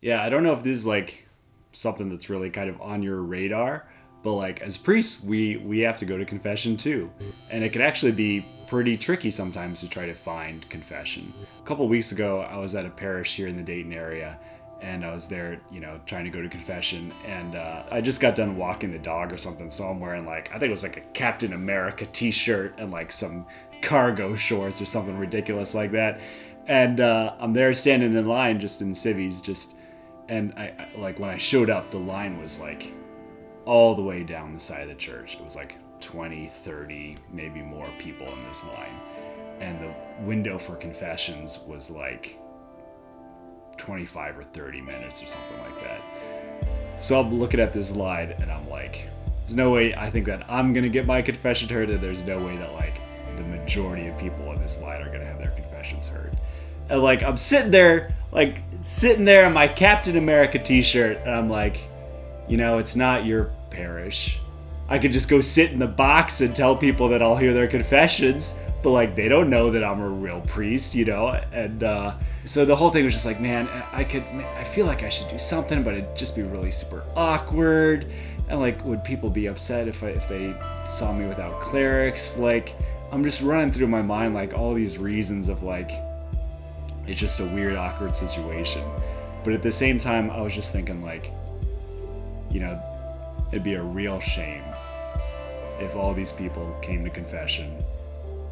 Yeah, I don't know if this is like something that's really kind of on your radar, but like as priests, we have to go to confession too, and it can actually be pretty tricky sometimes to try to find confession. A couple weeks ago, I was at a parish here in the Dayton area, and I was there, trying to go to confession, and I just got done walking the dog or something, so I'm wearing like I think it was like a Captain America T-shirt and like some cargo shorts or something ridiculous like that, and I'm there standing in line just in civvies, just and I like when I showed up, the line was like all the way down the side of the church. It was like 20, 30, maybe more people in this line. And the window for confessions was like 25 or 30 minutes or something like that. So I'm looking at this line and I'm like, there's no way I think that I'm going to get my confession heard, and there's no way that like the majority of people in this line are going to have their confessions heard. And like I'm sitting there in my Captain America t-shirt, and I'm like, it's not your parish. I could just go sit in the box and tell people that I'll hear their confessions, but like they don't know that I'm a real priest, And so the whole thing was just like, man, I feel like I should do something, but it'd just be really super awkward. And like, would people be upset if they saw me without clerics? Like, I'm just running through my mind like all these reasons of like, it's just a weird, awkward situation. But at the same time, I was just thinking like, it'd be a real shame if all these people came to confession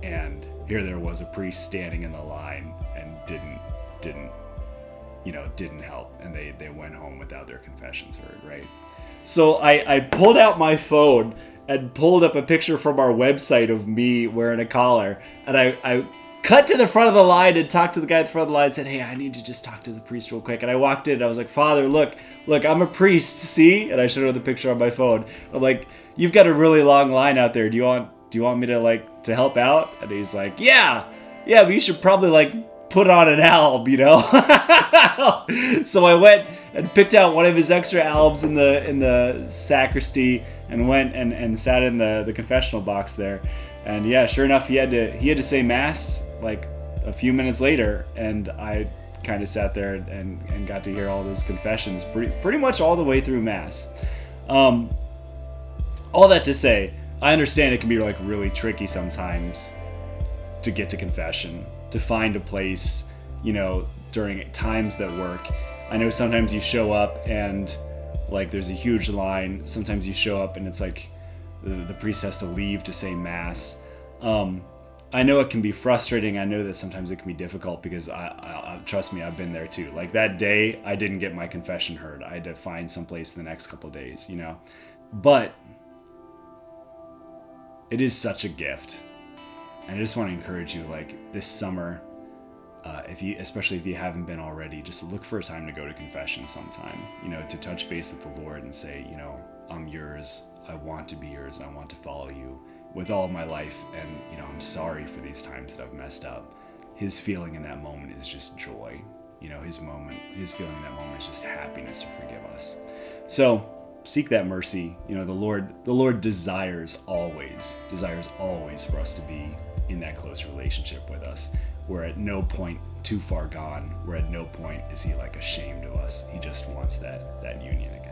and here there was a priest standing in the line and didn't help, and they went home without their confessions heard, right? So I pulled out my phone and pulled up a picture from our website of me wearing a collar, and I cut to the front of the line and talked to the guy at the front of the line and said, hey, I need to just talk to the priest real quick. And I walked in and I was like, Father, look, I'm a priest, see? And I showed him the picture on my phone. I'm like, you've got a really long line out there. Do you want me to to help out? And he's like, yeah, but you should probably put on an alb, So I went and picked out one of his extra albs in the sacristy and went and sat in the confessional box there. And yeah, sure enough, he had to say mass like a few minutes later, and I kind of sat there and got to hear all those confessions pretty much all the way through mass. All that to say, I understand it can be really tricky sometimes to get to confession, to find a place, during times that work. I know sometimes you show up and there's a huge line. Sometimes you show up and it's like the priest has to leave to say mass. I know it can be frustrating. I know that sometimes it can be difficult because I trust me, I've been there too. Like that day, I didn't get my confession heard. I had to find someplace the next couple days, But it is such a gift, and I just want to encourage you, this summer, especially if you haven't been already, just look for a time to go to confession sometime. To touch base with the Lord and say, I'm yours. I want to be yours. I want to follow you with all of my life, and I'm sorry for these times that I've messed up. His feeling in that moment is just joy. His feeling in that moment is just happiness to forgive us. So seek that mercy. The Lord desires always for us to be in that close relationship with us. We're at no point too far gone. We're at no point is he ashamed of us. He just wants that union again.